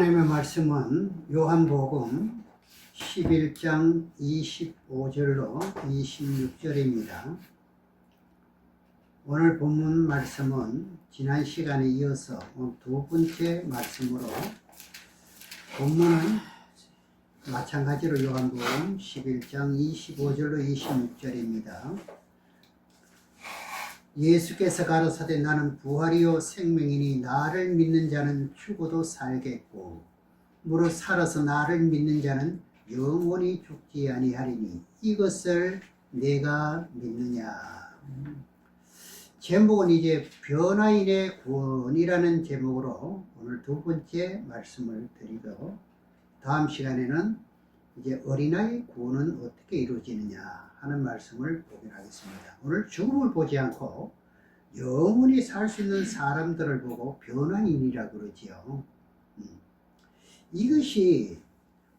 하나님의 말씀은 요한복음 11장 25절로 26절입니다. 오늘 본문 말씀은 지난 시간에 이어서 두 번째 말씀으로 본문은 마찬가지로 요한복음 11장 25절로 26절입니다. 예수께서 가로사대 나는 부활이요 생명이니 나를 믿는 자는 죽어도 살겠고 무릇 살아서 나를 믿는 자는 영원히 죽지 아니하리니 이것을 내가 믿느냐. 제목은 이제 변화인의 구원이라는 제목으로 오늘 두 번째 말씀을 드리고, 다음 시간에는 이제 어린아이 구원은 어떻게 이루어지느냐 하는 말씀을 보기로 하겠습니다. 오늘 죽음을 보지 않고 영원히 살 수 있는 사람들을 보고 변화인이라고 그러지요. 이것이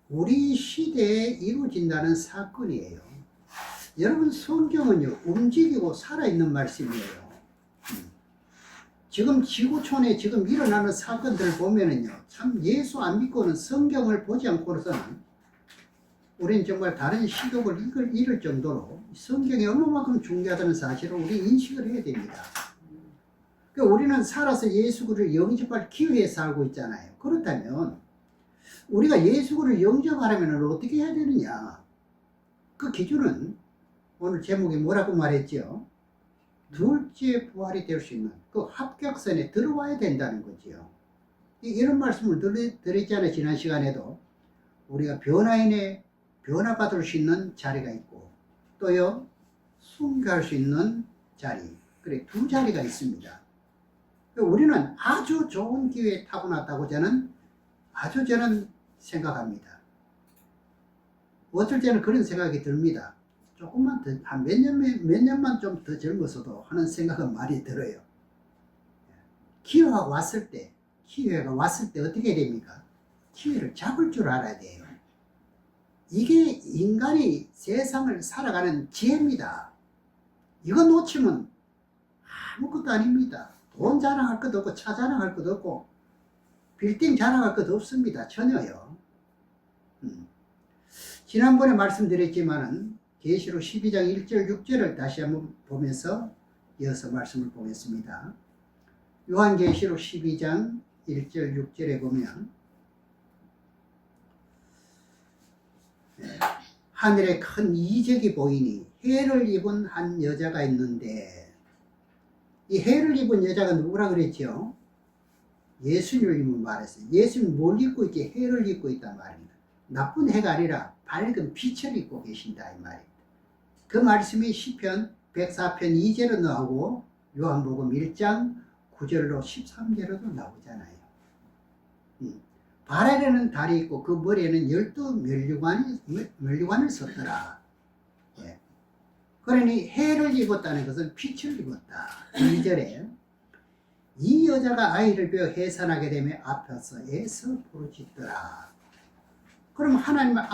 우리 시대에 이루어진다는 사건이에요. 여러분, 성경은요 움직이고 살아있는 말씀이에요. 지금 지구촌에 지금 일어나는 사건들을 보면은요, 참 예수 안 믿고는 성경을 보지 않고서는 우리는 정말 다른 시독을 잃을 정도로 성경이 얼마만큼 중요하다는 사실을 우리 인식을 해야 됩니다. 그러니까 우리는 살아서 예수를 영접할 기회에 살고 있잖아요. 그렇다면 우리가 예수를 영접하려면 어떻게 해야 되느냐? 그 기준은 오늘 제목이 뭐라고 말했죠? 둘째 부활이 될 수 있는 그 합격선에 들어와야 된다는 거죠. 이런 말씀을 드렸잖아요. 지난 시간에도 우리가 변화받을 수 있는 자리가 있고 또요 순교할 수 있는 자리, 그래 두 자리가 있습니다. 우리는 아주 좋은 기회에 타고났다고 저는 생각합니다. 어쩔 때는 그런 생각이 듭니다. 조금만 더, 한 몇 년만 좀 더 젊었어도 하는 생각은 많이 들어요. 기회가 왔을 때 어떻게 됩니까? 기회를 잡을 줄 알아야 돼요. 이게 인간이 세상을 살아가는 지혜입니다. 이거 놓치면 아무것도 아닙니다. 돈 자랑할 것도 없고 차 자랑할 것도 없고 빌딩 자랑할 것도 없습니다. 전혀요. 지난번에 말씀드렸지만은 계시록 12장 1절 6절을 다시 한번 보면서 이어서 말씀을 보겠습니다. 요한계시록 12장 1절 6절에 보면 하늘에 큰 이적이 보이니 해를 입은 한 여자가 있는데, 이 해를 입은 여자가 누구라 그랬죠? 예수님을 말했어요. 예수님 뭘 입고 있지? 해를 입고 있단 말입니다. 나쁜 해가 아니라 밝은 빛을 입고 계신다 이 말입니다. 그 말씀이 시편 104편 2절로 나오고 요한복음 1장 9절로 13절로도 나오잖아요. 발에는 달이 있고 그 머리에는 12면류관을 썼더라. 예. 그러니 해를 입었다는 것은 빛을 입었다. 2절에 이 여자가 아이를 베어 해산하게 되며 앞에서 애써 부르짖더라. 그럼 하나님의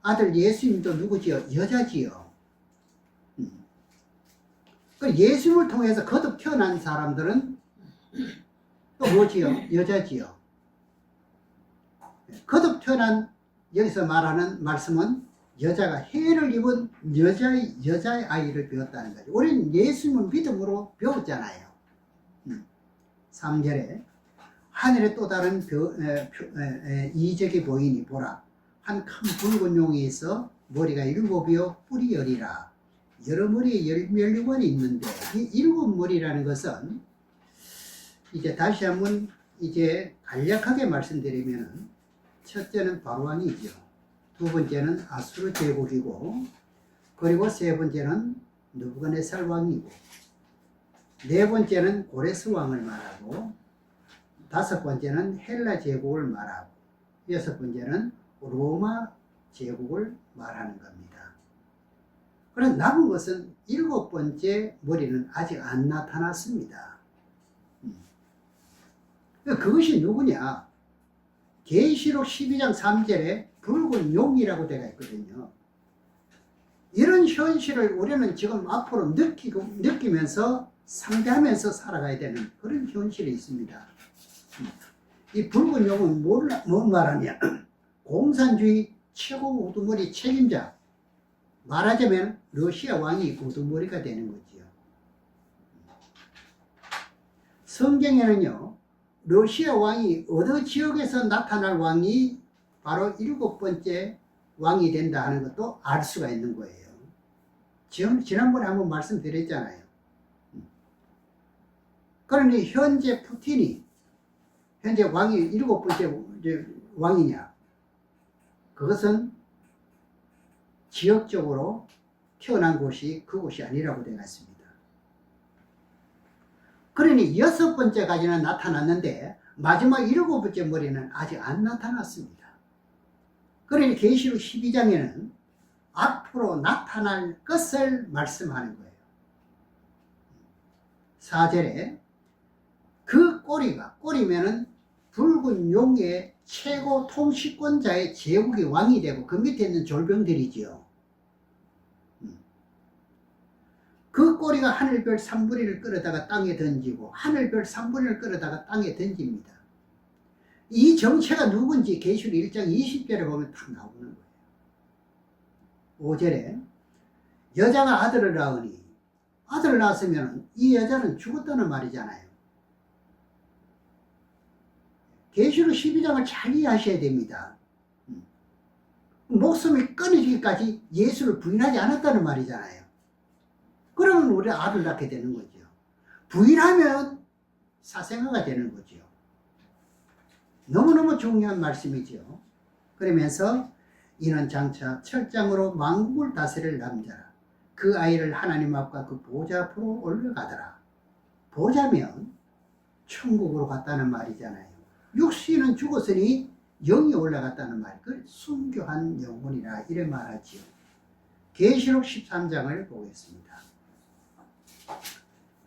아들 예수님도 누구지요? 여자지요. 그 예수님을 통해서 거듭 태어난 사람들은 또 뭐지요? 여자지요. 거듭 태어난, 여기서 말하는 말씀은 여자가 해를 입은 여자의 아이를 배웠다는 거죠. 우리는 예수님을 믿음으로 배웠잖아요. 3절에 하늘에 또 다른 이적이 보이니 보라, 한 큰 붉은 용이 있어 머리가 7이요 뿔이 10이라. 여러 머리에 10면류관이 있는데, 이 7머리라는 것은 이제 다시 한번 이제 간략하게 말씀드리면은, 첫째는 바로왕이죠. 두 번째는 아수르 제국이고, 그리고 세 번째는 느부갓네살 왕이고, 네 번째는 고레스 왕을 말하고, 다섯 번째는 헬라 제국을 말하고, 여섯 번째는 로마 제국을 말하는 겁니다. 그래서 남은 것은 7번째 머리는 아직 안 나타났습니다. 그것이 누구냐? 계시록 12장 3절에 붉은 용이라고 되어 있거든요. 이런 현실을 우리는 지금 앞으로 느끼면서 상대하면서 살아가야 되는 그런 현실이 있습니다. 이 붉은 용은 뭔 말하냐? 공산주의 최고 우두머리 책임자. 말하자면 러시아 왕이 우두머리가 되는 거지요. 성경에는요, 러시아 왕이 어느 지역에서 나타날 왕이 바로 7번째 왕이 된다 하는 것도 알 수가 있는 거예요. 지난번에 한번 말씀드렸잖아요. 그러니 현재 푸틴이 현재 왕이 7번째 왕이냐? 그것은 지역적으로 태어난 곳이 그곳이 아니라고 되어 있습니다. 그러니 6번째까지는 나타났는데 마지막 7번째 머리는 아직 안 나타났습니다. 그러니 계시록 12장에는 앞으로 나타날 것을 말씀하는 거예요. 4절에 그 꼬리면은 붉은 용의 최고 통치권자의 제국의 왕이 되고 그 밑에 있는 졸병들이지요. 그 꼬리가 하늘별 3분의 1을 끌어다가 땅에 던지고 하늘별 3분의 1을 끌어다가 땅에 던집니다. 이 정체가 누군지 계시록 1장 20절에 보면 딱 나오는 거예요. 5절에 여자가 아들을 낳으니 아들을 낳았으면 이 여자는 죽었다는 말이잖아요. 계시록 12장을 잘 이해하셔야 됩니다. 목숨이 끊어지기까지 예수를 부인하지 않았다는 말이잖아요. 그러면 우리 아들 낳게 되는 거죠. 부인하면 사생아가 되는 거죠. 너무너무 중요한 말씀이죠. 그러면서 이는 장차 철장으로 만국을 다스릴 남자라. 그 아이를 하나님 앞과 그 보좌 앞으로 올려가더라. 보좌면 천국으로 갔다는 말이잖아요. 육신은 죽었으니 영이 올라갔다는 말, 그 순교한 영혼이라 이래 말하지요. 계시록 13장을 보겠습니다.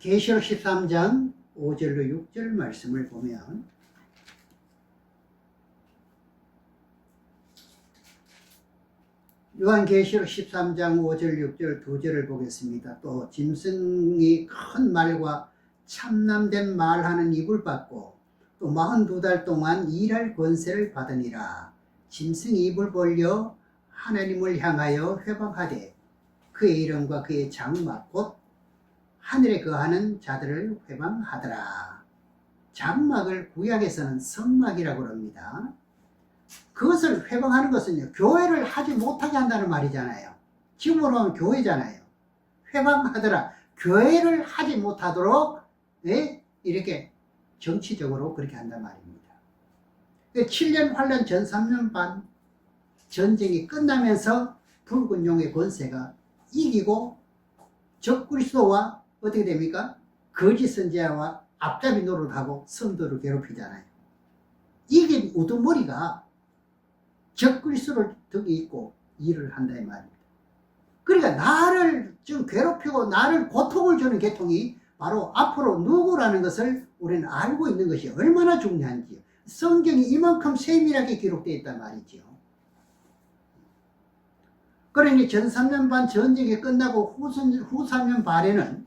계시록 13장 5절로 6절 말씀을 보면 요한계시록 13장 5절 6절 두 절을 보겠습니다. 또 짐승이 큰 말과 참남된 말하는 입을 받고 또 42달 동안 일할 권세를 받으니라. 짐승이 입을 벌려 하나님을 향하여 회방하되 그의 이름과 그의 장막 곧 하늘에 거하는 자들을 회방하더라. 장막을 구약에서는 성막이라고 합니다. 그것을 회방하는 것은요, 교회를 하지 못하게 한다는 말이잖아요. 지금으로 하면 교회잖아요. 회방하더라. 교회를 하지 못하도록 이렇게 정치적으로 그렇게 한단 말입니다. 7년 환란 전 3년 반 전쟁이 끝나면서 붉은 용의 권세가 이기고 적그리스도와 어떻게 됩니까? 거짓 선지자와 앞잡이 노릇하고 성도를 괴롭히잖아요. 이게 우두머리가 적그리스도를 덕에 있고 일을 한다 이 말입니다. 그러니까 나를 좀 괴롭히고 나를 고통을 주는 계통이 바로 앞으로 누구라는 것을 우리는 알고 있는 것이 얼마나 중요한지요. 성경이 이만큼 세밀하게 기록되어 있단 말이죠. 그러니 전 3년 반 전쟁이 끝나고 후 3년 반에는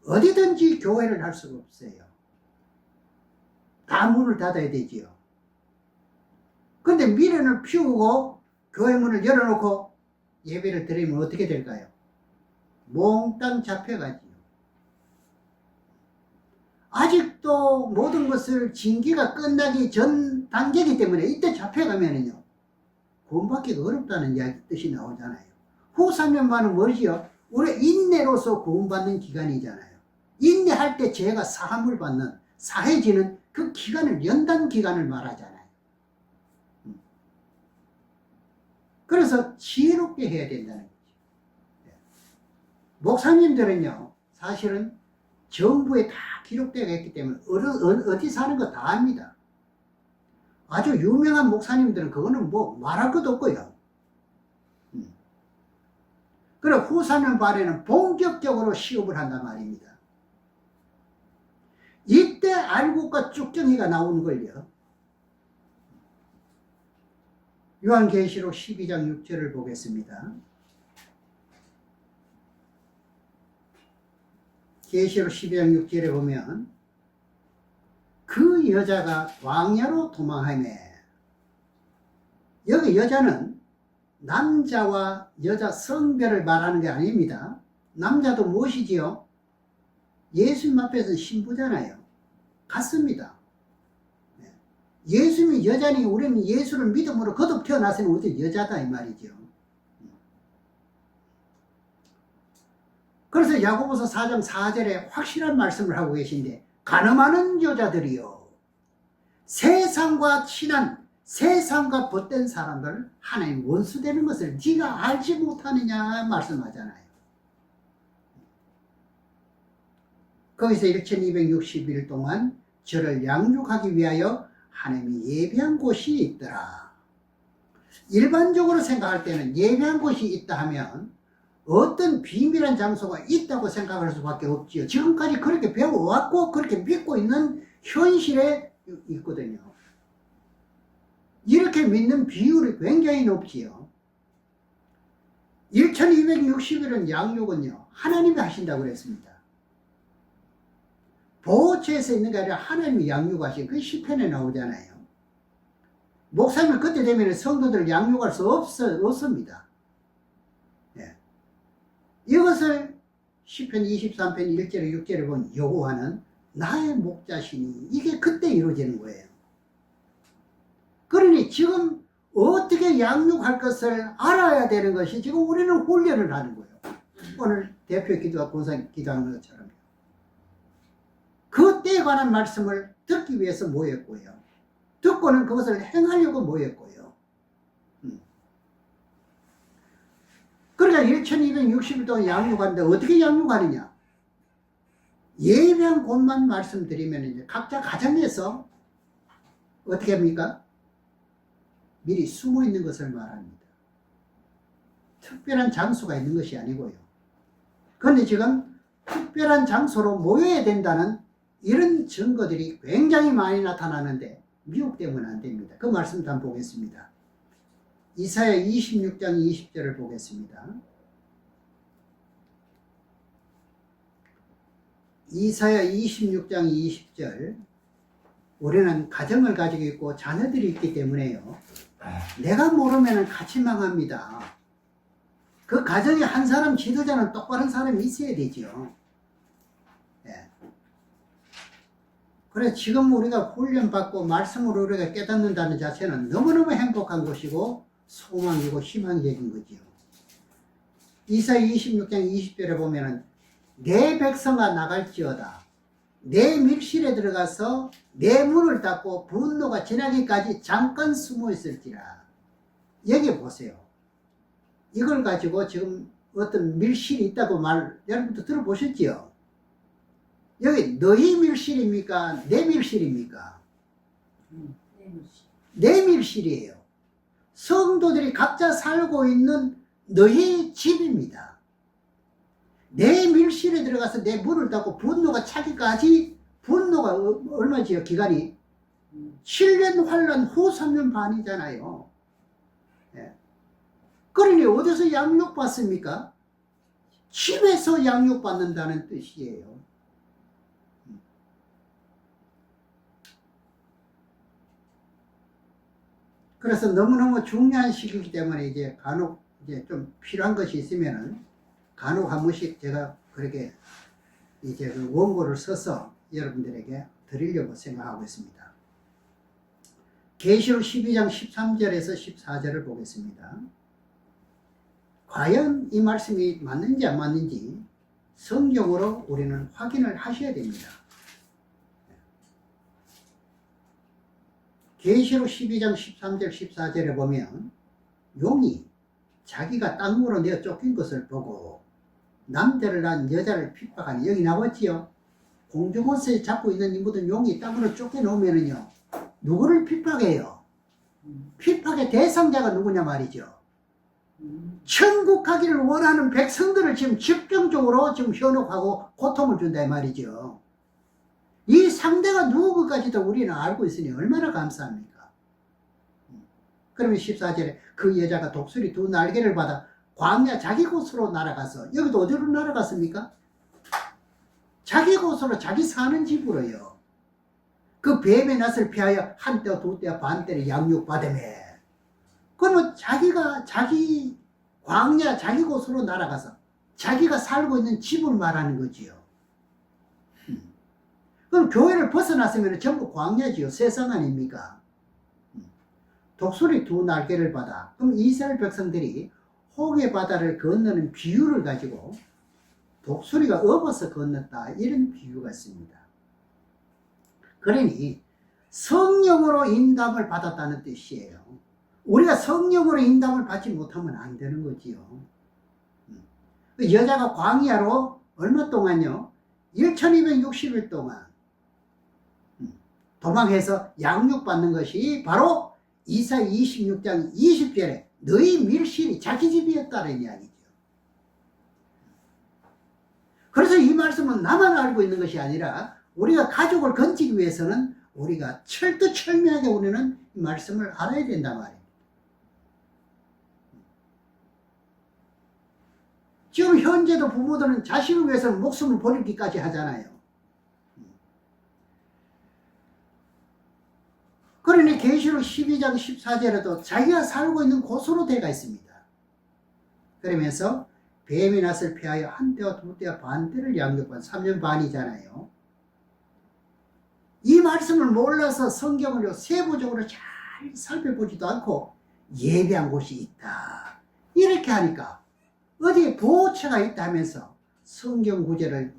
어디든지 교회를 할 수가 없어요. 다 문을 닫아야 되지요. 그런데 미련을 피우고 교회 문을 열어놓고 예배를 드리면 어떻게 될까요? 몽땅 잡혀가지요. 아직도 모든 것을 징계가 끝나기 전 단계이기 때문에 이때 잡혀가면은요, 구원받기가 어렵다는 뜻이 나오잖아요. 후 3년 만은 뭐지요? 우리 인내로서 구원받는 기간이잖아요. 인내할 때 죄가 사함을 받는, 사해지는 그 기간을, 연단 기간을 말하잖아요. 그래서 지혜롭게 해야 된다는 거죠. 목사님들은요, 사실은 정부에 다 기록되어 있기 때문에 어디 사는 거 다 압니다. 아주 유명한 목사님들은 그거는 뭐 말할 것도 없고요. 그래 후 3년 반에는 본격적으로 시험을 한단 말입니다. 이때 알곡과 쭉정이가 나오는 걸요. 요한계시록 12장 6절을 보겠습니다. 계시록 12장 6절에 보면 그 여자가 광야로 도망하며. 여기 여자는 남자와 여자 성별을 말하는 게 아닙니다. 남자도 무엇이지요? 예수님 앞에서 신부잖아요. 같습니다. 예수님이 여자니 우리는 예수를 믿음으로 거듭 태어나서는 우리 여자다 이 말이죠. 그래서 야고보서 4장 4절에 확실한 말씀을 하고 계신데, 간음하는 여자들이요, 세상과 친한, 세상과 벗된 사람들 하나님 원수되는 것을 네가 알지 못하느냐 말씀하잖아요. 거기서 1260일 동안 저를 양육하기 위하여 하나님이 예비한 곳이 있더라. 일반적으로 생각할 때는 예비한 곳이 있다 하면 어떤 비밀한 장소가 있다고 생각할 수밖에 없지요. 지금까지 그렇게 배워왔고 그렇게 믿고 있는 현실에 있거든요. 이렇게 믿는 비율이 굉장히 높지요. 1260일은 양육은요, 하나님이 하신다고 그랬습니다. 보호처에서 있는 게 아니라 하나님이 양육하신, 그 시편에 나오잖아요. 목사님은 그때 되면 성도들을 양육할 수 없습니다. 예. 이것을 시편 23편 1절에 6절에 보면 여호와는 나의 목자시니, 이게 그때 이루어지는 거예요. 그러니 지금 어떻게 양육할 것을 알아야 되는 것이 지금 우리는 훈련을 하는 거예요. 오늘 대표 기도와 본상 기도하는 것처럼. 그 때에 관한 말씀을 듣기 위해서 모였고요. 듣고는 그것을 행하려고 모였고요. 그러니까 1260일 동안 양육하는데 어떻게 양육하느냐? 예배한 곳만 말씀드리면 이제 각자 가정에서 어떻게 합니까? 미리 숨어 있는 것을 말합니다. 특별한 장소가 있는 것이 아니고요. 그런데 지금 특별한 장소로 모여야 된다는 이런 증거들이 굉장히 많이 나타나는데 미혹되면 안 됩니다. 그 말씀도 한번 보겠습니다. 이사야 26장 20절을 보겠습니다. 이사야 26장 20절. 우리는 가정을 가지고 있고 자녀들이 있기 때문에요, 내가 모르면 같이 망합니다. 그 가정에 한 사람 지도자는 똑바른 사람이 있어야 되죠. 예. 그래서 지금 우리가 훈련받고 말씀으로 우리가 깨닫는다는 자체는 너무너무 행복한 것이고 소망이고 희망적인 거지요. 이사야 26장 20절에 보면은 내 백성아 나갈지어다. 내 밀실에 들어가서 내 문을 닫고 분노가 지나기까지 잠깐 숨어 있을지라. 여기 보세요. 이걸 가지고 지금 어떤 밀실이 있다고 여러분도 들어보셨지요? 여기 너희 밀실입니까? 내 밀실입니까? 내 밀실이에요. 성도들이 각자 살고 있는 너희 집입니다. 내 밀실에 들어가서 내 문을 닫고 분노가 차기까지, 분노가 얼마지요? 기간이 7년 환란 후 3년 반이잖아요. 예. 그러니 어디서 양육받습니까? 집에서 양육받는다는 뜻이에요. 그래서 너무너무 중요한 시기이기 때문에 이제 간혹 이제 좀 필요한 것이 있으면은 간혹 한 번씩 제가 그렇게 이제 그 원고를 써서 여러분들에게 드리려고 생각하고 있습니다. 계시록 12장 13절에서 14절을 보겠습니다. 과연 이 말씀이 맞는지 안 맞는지 성경으로 우리는 확인을 하셔야 됩니다. 계시록 12장 13절 14절에 보면 용이 자기가 땅으로 내어 쫓긴 것을 보고 남자를 낳은 여자를 핍박하니, 여기 나왔지요. 공중옷에 잡고 있는 이 모든 용이 땅으로 쫓겨놓으면은요, 누구를 핍박해요? 핍박의 대상자가 누구냐 말이죠. 천국 가기를 원하는 백성들을 지금 집중적으로 지금 현혹하고 고통을 준다 이 말이죠. 이 상대가 누구까지도 우리는 알고 있으니 얼마나 감사합니까? 그러면 14절에 그 여자가 독수리 두 날개를 받아 광야 자기 곳으로 날아가서, 여기도 어디로 날아갔습니까? 자기 곳으로, 자기 사는 집으로요. 그 뱀의 낯을 피하여 한 때와 두 때와 반 때를 양육받으매. 그러면 자기가 자기 광야 자기 곳으로 날아가서 자기가 살고 있는 집을 말하는 거지요. 그럼 교회를 벗어났으면 전부 광야지요. 세상 아닙니까? 독수리 두 날개를 받아. 그럼 이스라엘 백성들이 홍해 바다를 건너는 비유를 가지고 독수리가 업어서 건넜다. 이런 비유가 있습니다. 그러니 성령으로 인담을 받았다는 뜻이에요. 우리가 성령으로 인담을 받지 못하면 안 되는 거지요. 여자가 광야로 얼마 동안요? 1260일 동안 도망해서 양육받는 것이 바로 이사야 26장 20절에 너희 밀실이 자기 집이었다는 이야기죠. 그래서 이 말씀은 나만 알고 있는 것이 아니라 우리가 가족을 건지기 위해서는 우리가 철두철미하게 우리는 이 말씀을 알아야 된단 말이에요. 지금 현재도 부모들은 자식을 위해서는 목숨을 버리기까지 하잖아요. 그러니 계시록 12장 14절에도 자기가 살고 있는 곳으로 되어 있습니다. 그러면서 뱀의 낯을 피하여 한 때와 두 때와 반 때를 양육한 3년 반이잖아요. 이 말씀을 몰라서 성경을 세부적으로 잘 살펴보지도 않고 예배한 곳이 있다. 이렇게 하니까 어디에 보호처가 있다 하면서 성경 구절을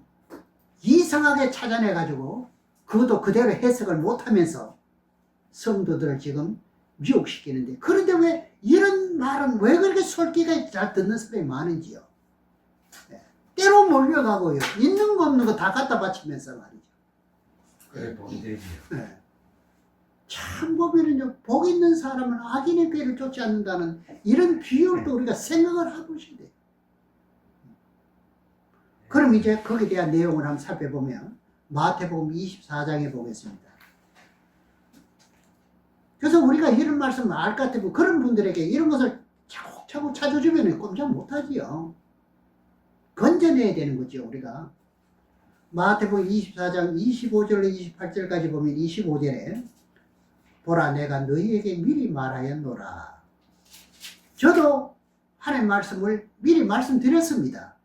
이상하게 찾아내가지고 그것도 그대로 해석을 못하면서 성도들을 지금 미혹시키는데, 그런데 왜 이런 말은 왜 그렇게 솔깃하게 잘 듣는 사람이 많은지요. 때로 몰려가고요. 있는 거 없는 거 다 갖다 바치면서 말이죠. 그래 복이 되지요. 참 보면은요, 복 있는 사람은 악인의 꾀를 쫓지 않는다는 이런 비유도 우리가 생각을 하고 있어야 돼요. 그럼 이제 거기에 대한 내용을 한번 살펴보면 마태복음 24장에 보겠습니다. 그래서 우리가 이런 말씀을 알 것 같으면 그런 분들에게 이런 것을 차곡차곡 찾아주면 꼼짝 못하지요. 건져내야 되는 거죠, 우리가. 마태복음 24장 25절로 28절까지 보면 25절에 보라 내가 너희에게 미리 말하였노라. 저도 하나님의 말씀을 미리 말씀드렸습니다.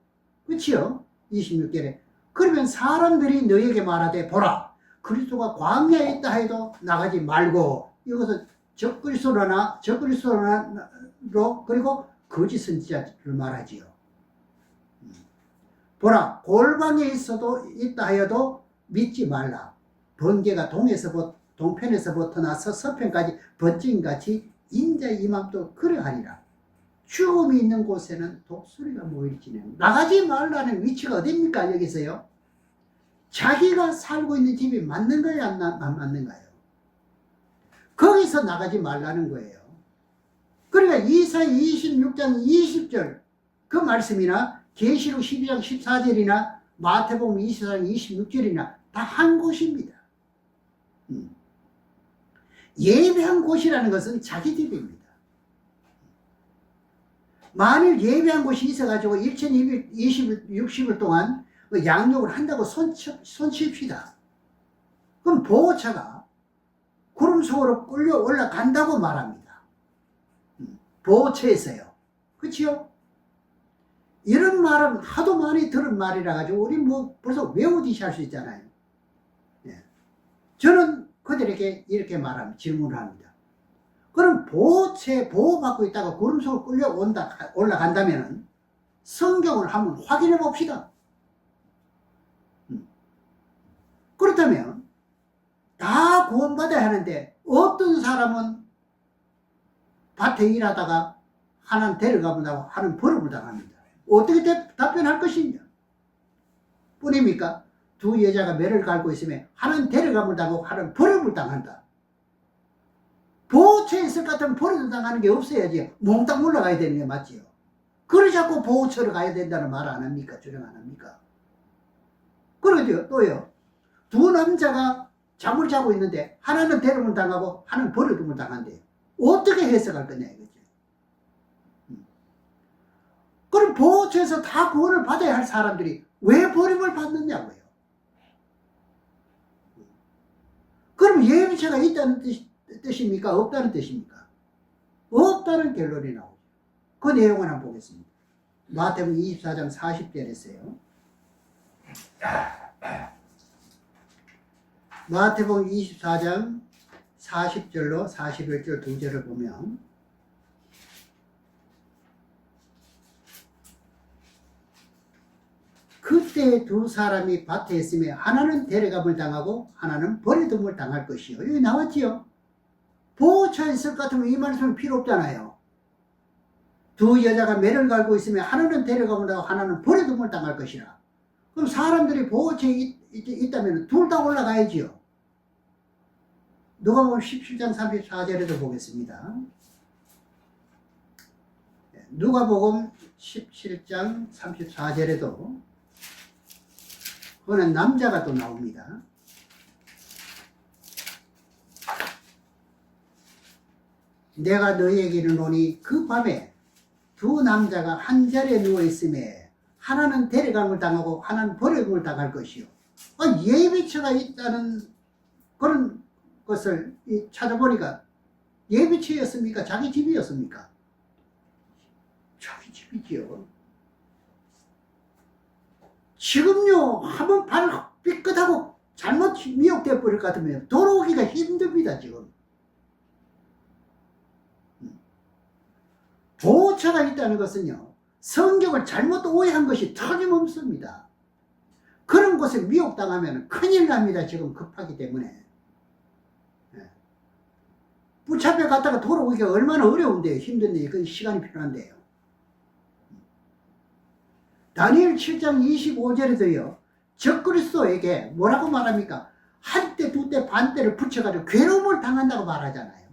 그렇지요? 26절에 그러면 사람들이 너희에게 말하되 보라 그리스도가 광야에 있다 해도 나가지 말고, 이것은 적그리스도나 그리고 거짓 선지자를 말하지요. 보라 골방에 있다 하여도 믿지 말라. 번개가 동편에서부터 나서 서편까지 번쩍이같이 인자의 이맘도 그러하리라. 죽음이 있는 곳에는 독수리가 모일지는. 나가지 말라는 위치가 어딥니까? 여기서요. 자기가 살고 있는 집이 맞는 거예요, 안 맞는가요? 거기서 나가지 말라는 거예요. 그러니까 이사야 26장 20절 그 말씀이나 계시록 12장 14절이나 마태복음 24장 26절이나 다 한 곳입니다. 예배한 곳이라는 것은 자기 집입니다. 만일 예배한 곳이 있어가지고 1260일 동안 양육을 한다고 손칩시다. 그럼 보호처가 구름 속으로 끌려 올라간다고 말합니다. 보호처에서요. 그치요? 이런 말은 하도 많이 들은 말이라 가지고 우리 뭐 벌써 외우듯이 할 수 있잖아요. 저는 그들에게 이렇게 말합니다. 질문을 합니다. 그럼 보호처에 보호받고 있다가 구름 속으로 올라간다면 성경을 한번 확인해 봅시다. 그렇다면 다 구원받아야 하는데 어떤 사람은 밭에 일하다가 하나는 데려가본다고 하는 버림을 당합니다. 어떻게 답변할 것이냐? 뿐입니까? 두 여자가 매를 갈고 있으면 하나는 데려가본다고 하는 버림을 당한다. 보호처에 있을 것 같으면 버림을 당하는 게 없어야지 몽땅 올라가야 되는 게 맞지요. 그래 자꾸 보호처로 가야 된다는 말 안 합니까? 주장 안 합니까? 그러죠. 또요. 두 남자가 잠을 자고 있는데 하나는 데려을 당하고 하나는 버려둠을 당한대요. 어떻게 해석할 거냐 이거죠. 그럼 보호처에서 다 구원을 받아야 할 사람들이, '왜 버림을 받느냐고요. 그럼 예비체가 있다는 뜻입니까? 없다는 뜻입니까? 없다는 결론이 나오죠. 그 내용을 한번 보겠습니다. 마태복음 24장 40절에서요. 마태복음 24장 40절로 41절 두 절을 보면 그때 두 사람이 밭에 있으며 하나는 데려감을 당하고 하나는 버려둠을 당할 것이요. 여기 나왔지요. 보호처에 있을 것 같으면 이 말씀은 필요 없잖아요. 두 여자가 매를 갈고 있으며 하나는 데려감을 당하고 하나는 버려둠을 당할 것이라. 그럼 사람들이 보호처에 있다면 둘 다 올라가야지요. 누가복음 17장 34절에도 보겠습니다. 누가복음 17장 34절에도 그거는 남자가 또 나옵니다. 내가 너희에게 이르노니 그 밤에 두 남자가 한 자리에 누워 있음에 하나는 데려감을 당하고 하나는 버림을 당할 것이요. 예비처가 있다는 그런 것을 찾아보니까 예비처였습니까? 자기 집이었습니까? 자기 집이지요. 지금요, 한번 발 삐끗하고 잘못 미혹되어 버릴 것 같으면 돌아오기가 힘듭니다, 지금. 보호처가 있다는 것은요, 성경을 잘못 오해한 것이 터짐없습니다. 그런 곳에 미혹당하면 큰일 납니다, 지금 급하기 때문에. 붙잡혀 갔다가 돌아오기가 얼마나 어려운데요, 힘든데, 그 시간이 필요한데요. 다니엘 7장 25절에도요, 적그리스도에게 뭐라고 말합니까? 한 때, 두 때, 반 때를 붙여가지고 괴로움을 당한다고 말하잖아요.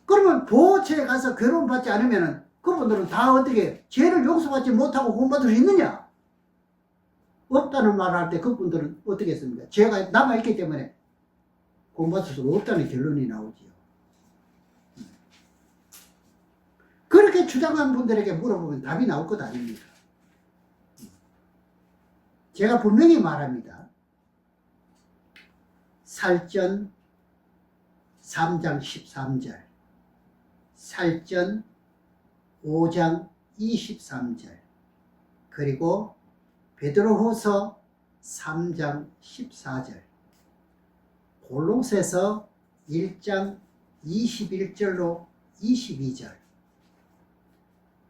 그러면 보호처에 가서 괴로움 받지 않으면 그분들은 다 어떻게 죄를 용서받지 못하고 구원받을 수 있느냐? 없다는 말을 할 때 그분들은 어떻게 했습니까? 죄가 남아있기 때문에 구원받을 수가 없다는 결론이 나오지요. 그렇게 주장한 분들에게 물어보면 답이 나올 것 아닙니까? 제가 분명히 말합니다. 살전 3장 13절, 살전 5장 23절, 그리고 베드로후서 3장 14절, 골로새서 1장 21절로 22절,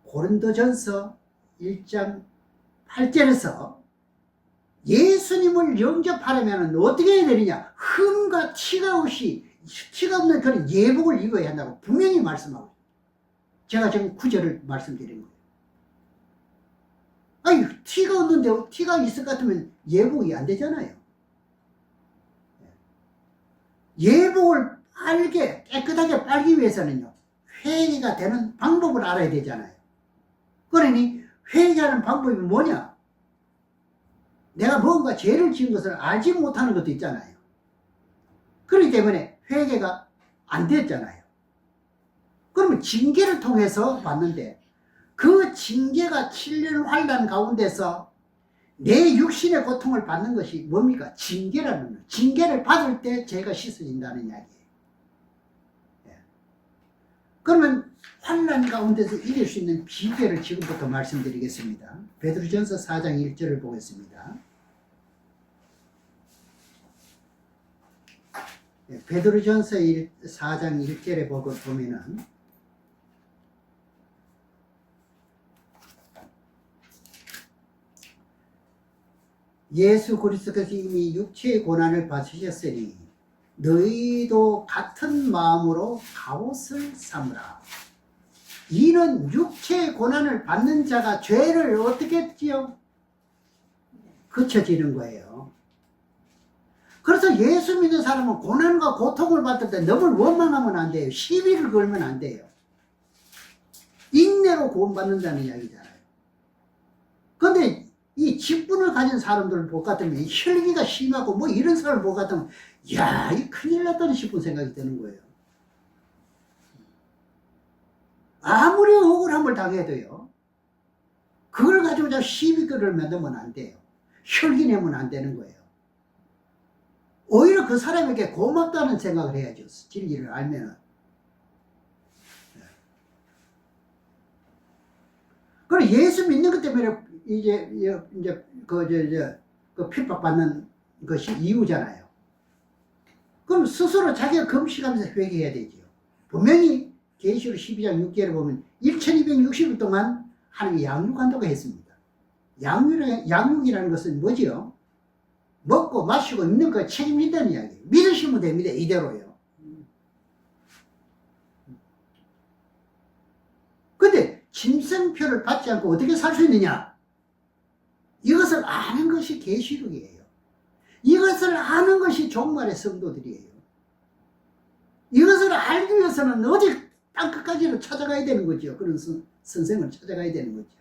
고린도전서 1장 8절에서 예수님을 영접하려면 어떻게 해야 되느냐? 흠과 티가 없는 그런 예복을 입어야 한다고 분명히 말씀하고 있어요. 제가 지금 9절을 말씀드린 거예요. 아니, 티가 없는데 티가 있을 것 같으면 예복이 안 되잖아요. 예복을 깨끗하게 빨기 위해서는요, 회개가 되는 방법을 알아야 되잖아요. 그러니 회개하는 방법이 뭐냐? 내가 뭔가 죄를 지은 것을 알지 못하는 것도 있잖아요. 그렇기 때문에 회개가 안 됐잖아요. 그러면 징계를 통해서 받는데 그 징계가 7년 환란 가운데서 내 육신의 고통을 받는 것이 뭡니까? 징계라는 거예요. 징계를 받을 때 죄가 씻어진다는 이야기예요. 그러면 환란 가운데서 이길 수 있는 비결을 지금부터 말씀드리겠습니다. 베드로전서 4장 1절을 보겠습니다. 베드로전서 4장 1절에 보면은 예수 그리스도께서 이미 육체의 고난을 받으셨으니 너희도 같은 마음으로 갑옷을 삼으라. 이는 육체의 고난을 받는 자가 죄를 어떻게 했지요? 그쳐지는 거예요. 그래서 예수 믿는 사람은 고난과 고통을 받을 때 너무 원망하면 안 돼요. 시비를 걸면 안 돼요. 인내로 구원받는다는 이야기잖아요. 그런데 이 직분을 가진 사람들을 볼 것 같으면 혈기가 심하고 뭐 이런 사람을 볼 것 같으면 야, 이 큰일 났다는 싶은 생각이 드는 거예요. 아무리 억울함을 당해도요, 그걸 가지고 시비글을 만들면 안 돼요. 혈기 내면 안 되는 거예요. 오히려 그 사람에게 고맙다는 생각을 해야죠. 진리를 알면은. 그리고 예수 믿는 것 때문에 이제 그 핍박받는 것이 이유잖아요. 그럼 스스로 자기가 금식하면서 회개해야 되죠. 분명히 계시록 12장 6절에 보면 1260일 동안 하나님이 양육한다고 했습니다. 양육이라는 것은 뭐지요? 먹고 마시고 입는 거 책임진다는 이야기예요. 믿으시면 됩니다. 이대로요. 근데 짐승표를 받지 않고 어떻게 살 수 있느냐? 이것을 아는 것이 계시록이에요. 이것을 아는 것이 종말의 성도들이에요. 이것을 알기 위해서는 어디 땅끝까지는 찾아가야 되는 거죠. 그런 선생을 찾아가야 되는 거죠.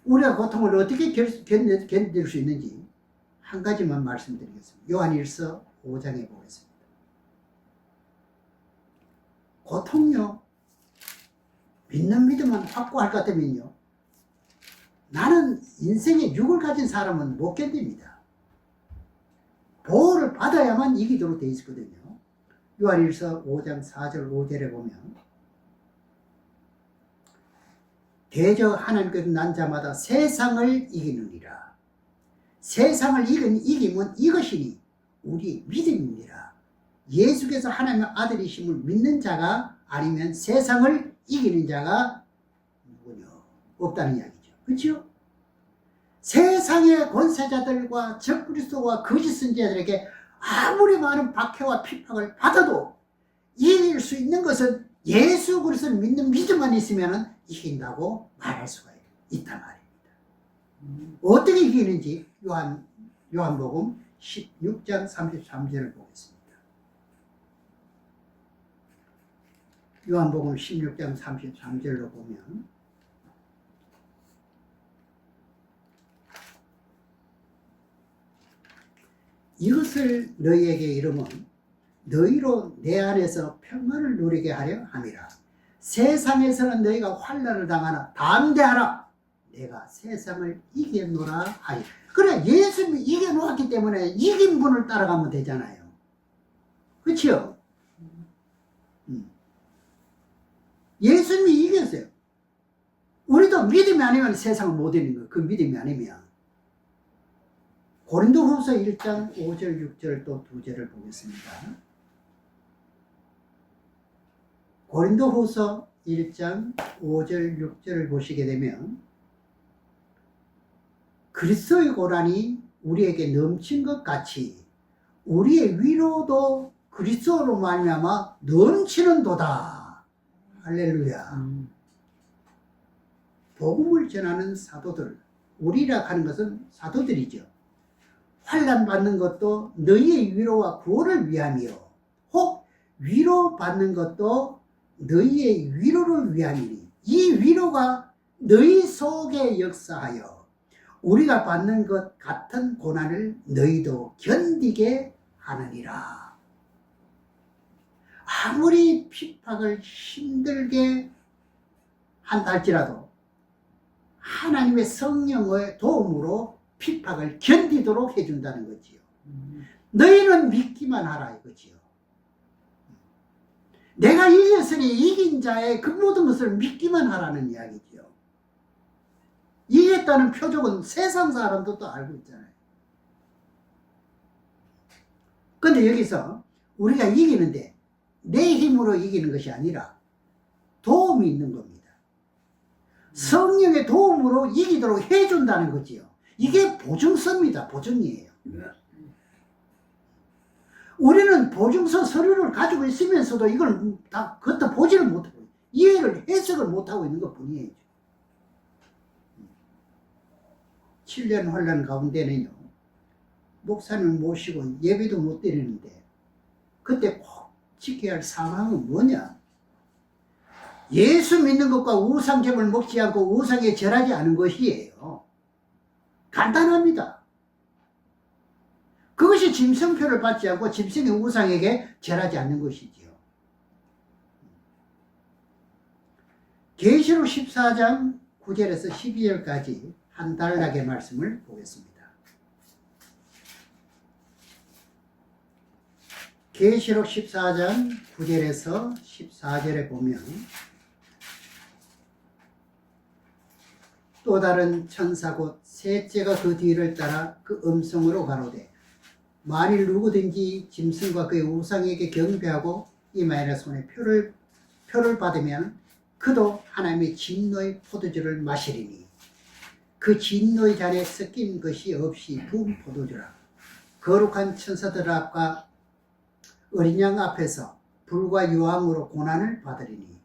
우리가 고통을 어떻게 견딜 수 있는지 한 가지만 말씀드리겠습니다. 요한일서 5장에 보겠습니다. 고통요, 믿는 믿음은 확고할 것 같으면요, 나는 인생에 육을 가진 사람은 못 견딥니다. 보호를 받아야만 이기도록 되어 있거든요. 요한일서 5장 4절 5절에 보면 대저 하나님께서 난 자마다 세상을 이기느니라. 세상을 이김은 이것이니 우리 믿음이니라. 예수께서 하나님의 아들이심을 믿는 자가 아니면 세상을 이기는 자가 누구냐? 없다는 이야기죠. 그렇죠? 세상의 권세자들과 적그리스도와 거짓 선지자들에게 아무리 많은 박해와 핍박을 받아도 이길 수 있는 것은 예수 그리스도를 믿는 믿음만 있으면 이긴다고 말할 수가 있단 말입니다. 어떻게 이기는지 요한복음 16장 33절을 보겠습니다. 요한복음 16장 33절로 보면 이것을 너희에게 이르면 너희로 내 안에서 평안을 누리게 하려 함이라. 세상에서는 너희가 환난을 당하나 담대하라. 내가 세상을 이겨노라 하리. 그래, 예수님이 이겨놓았기 때문에 이긴 분을 따라가면 되잖아요. 그렇죠? 예수님이 이겼어요. 우리도 믿음이 아니면 세상을 못 이기는 거예요. 그 믿음이 아니면. 고린도후서 1장 5절 6절 또 2절을 보겠습니다. 고린도후서 1장 5절 6절을 보시게 되면 그리스도의 고난이 우리에게 넘친 것 같이 우리의 위로도 그리스도로 말미암아 넘치는도다. 할렐루야. 복음을 전하는 사도들, 우리라 하는 것은 사도들이죠. 환난 받는 것도 너희의 위로와 구원을 위함이요, 혹 위로받는 것도 너희의 위로를 위함이니 이 위로가 너희 속에 역사하여 우리가 받는 것 같은 고난을 너희도 견디게 하느니라. 아무리 핍박을 힘들게 한다 할지라도 하나님의 성령의 도움으로 핍박을 견디도록 해준다는 거지요. 너희는 믿기만 하라 이거지요. 내가 이겼으니 이긴 자의 그 모든 것을 믿기만 하라는 이야기지요. 이겼다는 표적은 세상 사람들도 알고 있잖아요. 근데 여기서 우리가 이기는데 내 힘으로 이기는 것이 아니라 도움이 있는 겁니다. 성령의 도움으로 이기도록 해준다는 거지요. 이게 보증서입니다. 보증이에요. 우리는 보증서 서류를 가지고 있으면서도 이걸 다 겉다 보지를 못하고 이해를 해석을 못하고 있는 것 뿐이에요. 7년 환란 가운데는요, 목사님을 모시고 예배도 못 드리는데 그때 꼭 지켜야 할 사망은 뭐냐? 예수 믿는 것과 우상제물 먹지 않고 우상에 절하지 않은 것이에요. 간단합니다. 그것이 짐승표를 받지 않고 짐승의 우상에게 절하지 않는 것이지요. 계시록 14장 9절에서 12절까지 한 단락의 말씀을 보겠습니다. 계시록 14장 9절에서 14절에 보면 또 다른 천사 곧 셋째가 그 뒤를 따라 그 음성으로 가로되 만일 누구든지 짐승과 그의 우상에게 경배하고 이마에나 손에 표를 받으면 그도 하나님의 진노의 포도주를 마시리니 그 진노의 잔에 섞인 것이 없이 부은 포도주라. 거룩한 천사들 앞과 어린 양 앞에서 불과 유황으로 고난을 받으리니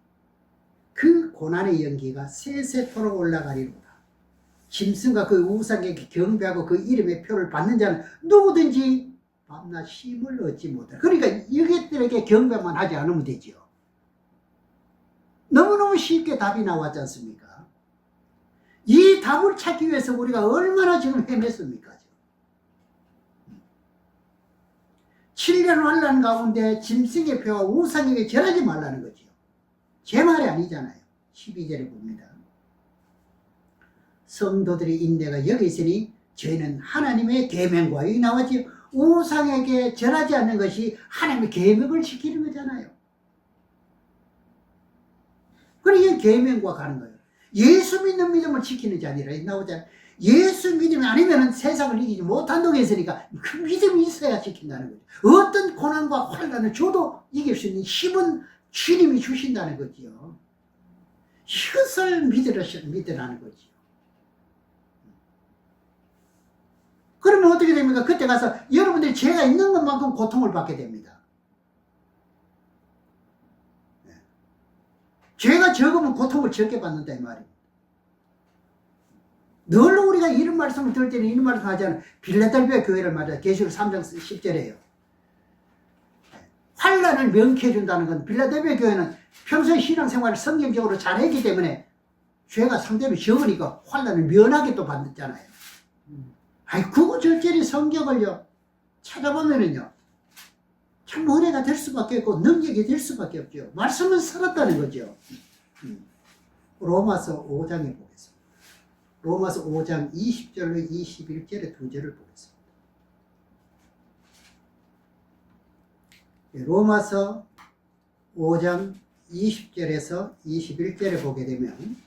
그 고난의 연기가 세세토록 올라가리로다. 짐승과 그 우상에게 경배하고 그 이름의 표를 받는 자는 누구든지 밤낮 쉼을 얻지 못하라. 그러니까 이것들에게 경배만 하지 않으면 되죠. 너무너무 쉽게 답이 나왔지 않습니까? 이 답을 찾기 위해서 우리가 얼마나 지금 헤맸습니까? 7년 환란 가운데 짐승의 표와 우상에게 절하지 말라는 거죠. 제 말이 아니잖아요. 12절에 봅니다. 성도들의 인내가 여기 있으니 저희는 하나님의 계명과 여기 나왔지 우상에게 절하지 않는 것이 하나님의 계명을 지키는 거잖아요. 그러니까 계명과 가는 거예요. 예수 믿는 믿음을 지키는 자 아니라 나오잖아요. 예수 믿음이 아니면 세상을 이기지 못한다고 했으니까 그 믿음이 있어야 지킨다는 거죠. 어떤 고난과 환난을 줘도 이길 수 있는 힘은 주님이 주신다는 거지요. 이것을 믿으라는 거지요. 그러면 어떻게 됩니까? 그때 가서 여러분들이 죄가 있는 것만큼 고통을 받게 됩니다. 죄가 적으면 고통을 적게 받는다 이 말입니다. 늘 우리가 이런 말씀을 들을 때는 이런 말씀 하잖아요. 빌라델비아 교회를 말이야. 계시록 3장 10절에요. 환란을 명쾌해 준다는 건 빌라델비아 교회는 평소에 신앙생활을 성경적으로 잘했기 때문에 죄가 상대로 적으니까 환란을 면하게 또 받았잖아요. 아이 구구절절히 성경을요 찾아보면은요 참 은혜가 될 수밖에 없고 능력이 될 수밖에 없죠. 말씀은 살았다는 거죠. 로마서 5장에 보겠습니다. 로마서 5장 20절로 21절의 두 절을 보겠습니다. 로마서 5장 20절에서 21절에 보게 되면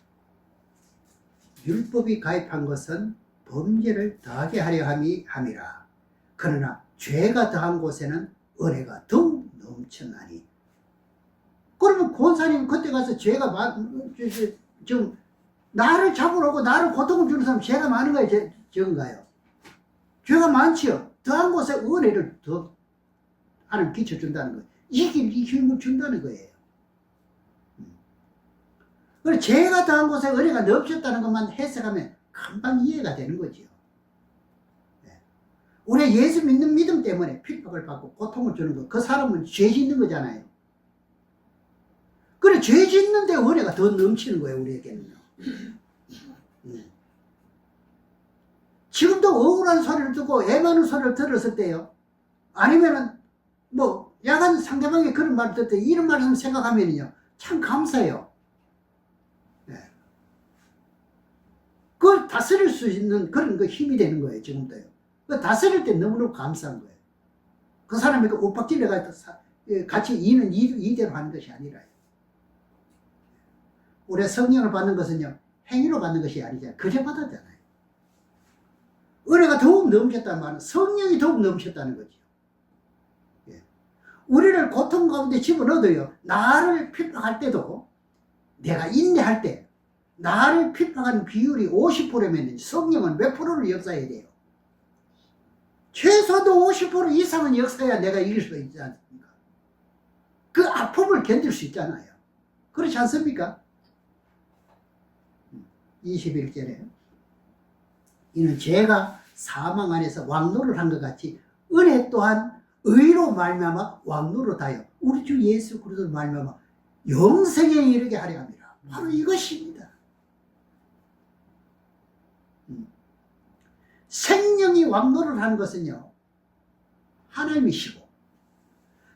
율법이 가입한 것은 범죄를 더하게 하려 함이라. 그러나 죄가 더한 곳에는 은혜가 더욱 넘쳐나니. 그러면 권사님 그때 가서 죄가 좀 나를 잡으러 오고 나를 고통을 주는 사람 죄가 많은 거예요? 적은가요? 죄가 많지요. 더한 곳에 은혜를 더 하나님 끼쳐준다는 거예요. 이길 힘을 준다는 거예요. 그리고 죄가 더한 곳에 은혜가 넘쳤다는 것만 해석하면 금방 이해가 되는 거죠. 우리 예수 믿는 믿음 때문에 핍박을 받고 고통을 주는 거, 그 사람은 죄 짓는 거잖아요. 그래, 죄 짓는데 은혜가 더 넘치는 거예요, 우리에게는요. 지금도 억울한 소리를 듣고 애 많은 소리를 들었을 때요. 아니면은, 야간 상대방이 그런 말을 듣을 때 이런 말을 생각하면요. 참 감사해요. 그걸 다스릴 수 있는 그런 그 힘이 되는 거예요, 지금도요. 그 다스릴 때 너무너무 감사한 거예요. 그 사람이 그 엇박질러가 같이 이대로 하는 것이 아니라요. 우리가 성령을 받는 것은요, 행위로 받는 것이 아니잖아요. 그저 받았잖아요. 은혜가 더욱 넘쳤다는 말은 성령이 더욱 넘쳤다는 거죠. 우리를 고통 가운데 집어넣어도요, 나를 핍박할 때도 내가 인내할 때 나를 핍박하는 비율이 50%면 성령은 몇 프로를 역사해야 돼요? 최소도 50% 이상은 역사해야 내가 이길 수 있지 않습니까? 그 아픔을 견딜 수 있잖아요. 그렇지 않습니까? 21절에 이는 죄가 사망 안에서 왕노를 한 것 같이 은혜 또한 의로 말미암아 왕노릇하여 우리 주 예수 그리스도로 말미암아 영생에 이르게 하려 합니다. 바로 이것입니다. 생명이 왕노를 하는 것은요, 하나님이시고,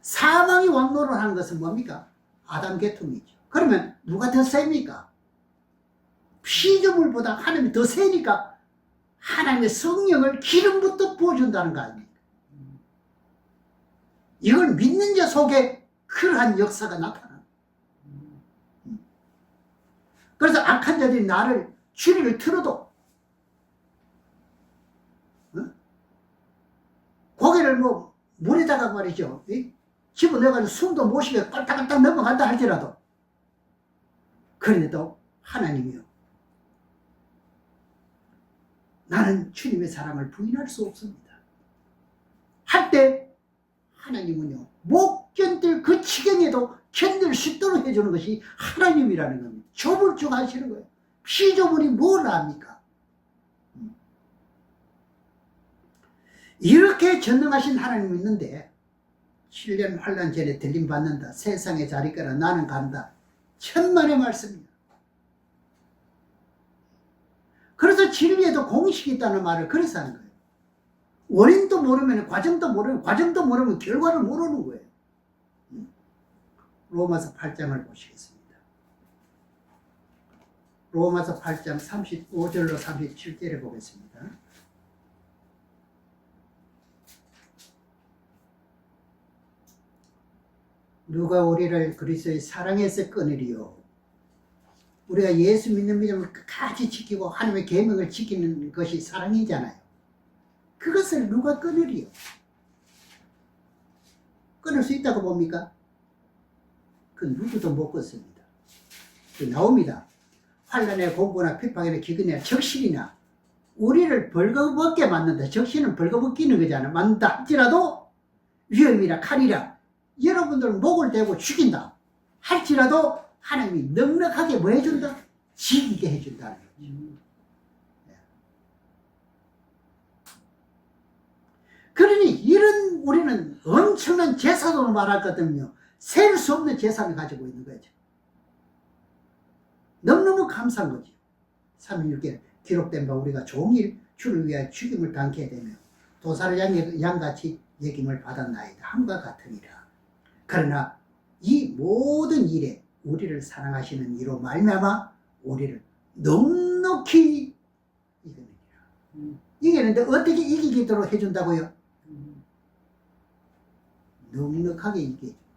사망이 왕노를 하는 것은 뭡니까? 아담 계통이죠. 그러면 누가 더 셉니까? 피조물보다 하나님이 더 세니까 하나님의 성령을 기름부터 부어준다는 거 아닙니까? 이걸 믿는 자 속에 그러한 역사가 나타나. 그래서 악한 자들이 나를 주리를 틀어도 고개를 뭐 물에다가 말이죠, 집어넣어가지고 숨도 못 쉬게 깔딱깔딱 넘어간다 할지라도, 그런데도 하나님이요, 나는 주님의 사랑을 부인할 수 없습니다 할 때 하나님은요, 못 견딜 그 지경에도 견딜 수 있도록 해주는 것이 하나님이라는 겁니다. 좁을 줄 아시는 거예요. 피조물이 뭘 압니까? 이렇게 전능하신 하나님이 있는데 7년 환란 전에 들림받는다, 세상에 자리 거라 나는 간다, 천만의 말씀입니다. 그래서 진리에도 공식이 있다는 말을 그래서 하는 거예요. 원인도 모르면 과정도 모르면 결과를 모르는 거예요. 로마서 8장을 보시겠습니다. 로마서 8장 35절로 37절에 보겠습니다. 누가 우리를 그리스도의 사랑에서 끊으리요? 우리가 예수 믿는 믿음을 끝까지 지키고 하나님의 계명을 지키는 것이 사랑이잖아요. 그것을 누가 끊으리요? 끊을 수 있다고 봅니까? 그 누구도 못 끊습니다. 그 나옵니다. 환난에 공고나 핍박이나 기근이나 적신이나 우리를 벌거벗게 만든다. 적신은 벌거벗기는 거잖아요. 만든다 할지라도 위험이나 칼이라 여러분들 목을 대고 죽인다 할지라도 하나님이 넉넉하게 뭐 해준다? 지키게 해준다는 거죠. 그러니 이런 우리는 엄청난 재산으로 말하거든요. 셀 수 없는 재산을 가지고 있는 거죠. 너무너무 감사한 거죠. 316개 기록된 바 우리가 종일 주를 위하여 죽임을 당케 되며 도사를 양같이 여김을 받았나이다 함과 같으니라. 그러나 이 모든 일에 우리를 사랑하시는 이로 말미암아 우리를 넉넉히 이겨내리라. 이기는데 어떻게 이기도록 해준다고요? 넉넉하게 이기게 해준다.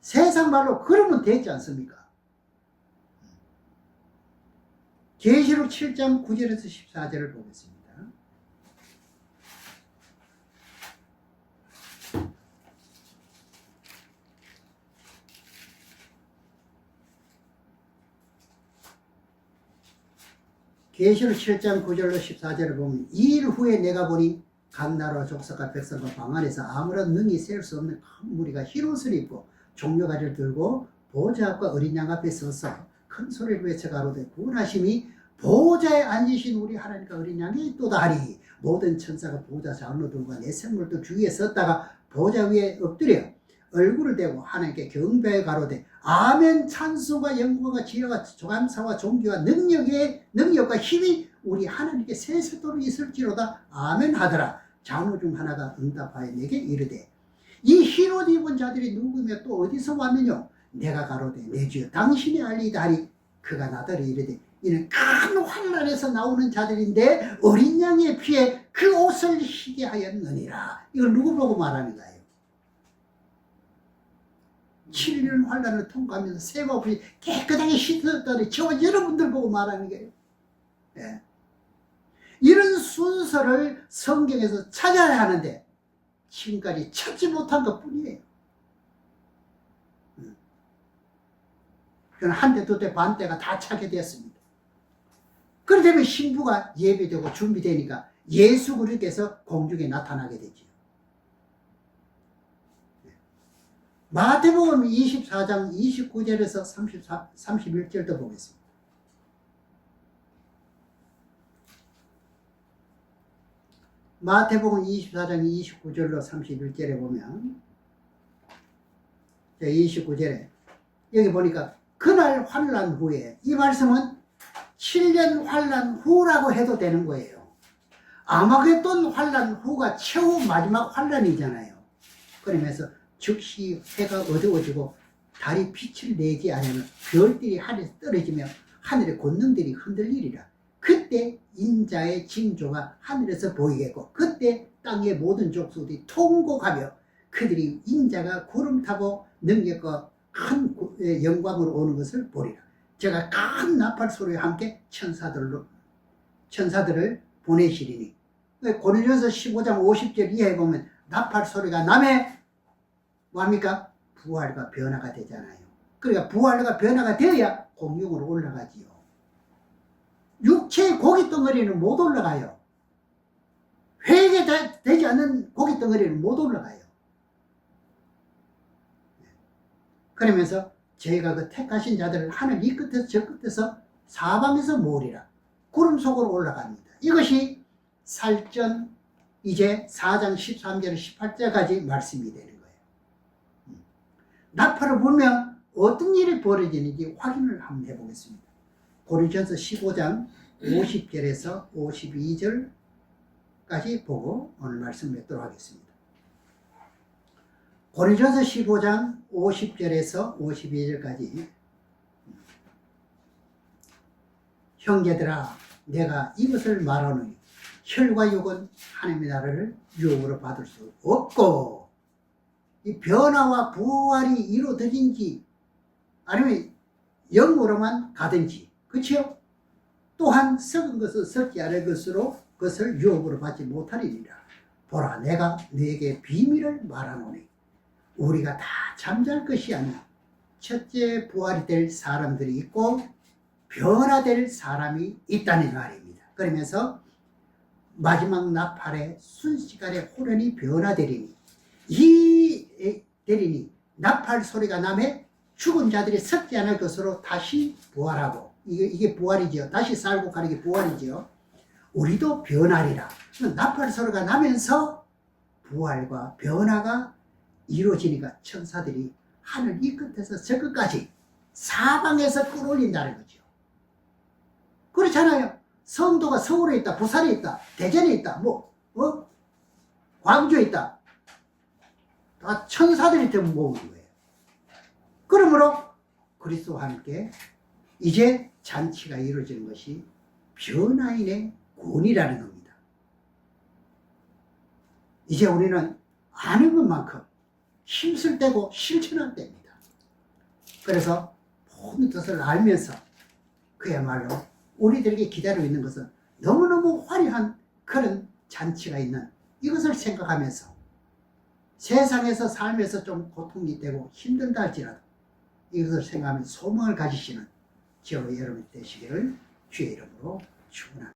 세상 말로 그러면 되지 않습니까? 계시록 7장 9절에서 14절을 보겠습니다. 계시록 7장 9절로 14절을 보면 이 일 후에 내가 보니 각 나라 족속과 백성과 방 안에서 아무런 능히 셀 수 없는 큰 무리가 흰옷을 입고 종려가지를 들고 보좌 앞과 어린 양 앞에 서서 큰 소리를 외쳐 가로되 구원하심이 보좌에 앉으신 우리 하나님과 어린 양이 또다 하리. 모든 천사가 보좌 장로들과 내 생물도 주위에 섰다가 보좌 위에 엎드려 얼굴을 대고 하나님께 경배해 가로되 아멘. 찬송과 영광과 지혜와 감사와 존귀와 능력과 힘이 우리 하나님께 세세토록 있을지로다. 아멘 하더라. 장로 중 하나가 응답하여 내게 이르되 이 흰옷 입은 자들이 누구며 또 어디서 왔느냐? 내가 가로되 내 주여 당신이 알리이다 하리. 그가 나더러 이르되 이는 큰 환난에서 나오는 자들인데 어린 양의 피에 그 옷을 희게 하였느니라. 이걸 누구 보고 말하는 거예요? 7년 환난을 통과하면서 셈 없이 깨끗하게 씻었다니 저와 여러분들 보고 말하는 거예요. 예. 이런 순서를 성경에서 찾아야 하는데 지금까지 찾지 못한 것 뿐이에요. 그건 한 대, 두 대, 반 대가 다 차게 되었습니다. 그러면 신부가 예배되고 준비되니까 예수 그리스도께서 공중에 나타나게 되죠. 마태복음 24장 29절에서 31절도 보겠습니다. 마태복음 24장 29절로 31절에 보면 29절에 여기 보니까 그날 환난 후에, 이 말씀은 7년 환난 후라고 해도 되는 거예요. 아마겟돈 환난 후가 최후 마지막 환난이잖아요. 그러면서 즉시 해가 어두워지고 달이 빛을 내지 않으면 별들이 하늘에서 떨어지며 하늘의 권능들이 흔들리리라. 그때 인자의 징조가 하늘에서 보이겠고 그때 땅의 모든 족속들이 통곡하며 그들이 인자가 구름 타고 능력과 큰 영광으로 오는 것을 보리라. 제가 큰 나팔 소리와 함께 천사들을 보내시리니. 고린도전서 15장 50절 이하에 보면 나팔 소리가 남에 뭐합니까? 부활과 변화가 되잖아요. 그러니까 부활과 변화가 되어야 공중으로 올라가지요. 육체의 고기 덩어리는 못 올라가요. 회개되지 않는 고기 덩어리는 못 올라가요. 그러면서 저희가 그 택하신 자들을 하늘 이 끝에서 저 끝에서 사방에서 모으리라. 구름 속으로 올라갑니다. 이것이 살전 이제 4장 13절 18절까지 말씀이 되는 거예요. 나팔을 불면 어떤 일이 벌어지는지 확인을 한번 해보겠습니다. 고린도전서 15장 50절에서 52절까지 보고 오늘 말씀 맺도록 하겠습니다. 고린도전서 15장 50절에서 52절까지 형제들아 내가 이것을 말하노니 혈과 육은 하나님의 나라를 유혹으로 받을 수 없고 이 변화와 부활이 이루어진지 아니면 영으로만 가든지 그렇죠? 또한 썩은 것은 썩지 않을 것으로 그것을 유혹으로 받지 못하리니라. 보라 내가 너에게 비밀을 말하노니 우리가 다 잠잘 것이 아니라 첫째 부활이 될 사람들이 있고 변화될 사람이 있다는 말입니다. 그러면서 마지막 나팔에 순식간에 호련히 변화되리니 되리니 나팔 소리가 나매 죽은 자들이 썩지 않을 것으로 다시 부활하고 이게 부활이죠. 다시 살고 가는 게 부활이죠. 우리도 변하리라. 나팔 소리가 나면서 부활과 변화가 이루어지니까 천사들이 하늘 이 끝에서 저 끝까지 사방에서 끌어올린다는 거죠. 그렇잖아요. 성도가 서울에 있다, 부산에 있다, 대전에 있다, 광주에 있다. 다 천사들이 때문에 모으는 거예요. 그러므로 그리스도와 함께 이제 잔치가 이루어지는 것이 변화인의 군이라는 겁니다. 이제 우리는 아는 것만큼 힘쓸 때고 실천할 때입니다. 그래서 모든 뜻을 알면서 그야말로 우리들에게 기다리고 있는 것은 너무너무 화려한 그런 잔치가 있는 이것을 생각하면서 세상에서 살면서 좀 고통이 되고 힘들다 할지라도 이것을 생각하면서 소망을 가지시는 저와 여러분이 되시기를 주의 이름으로 축원합니다.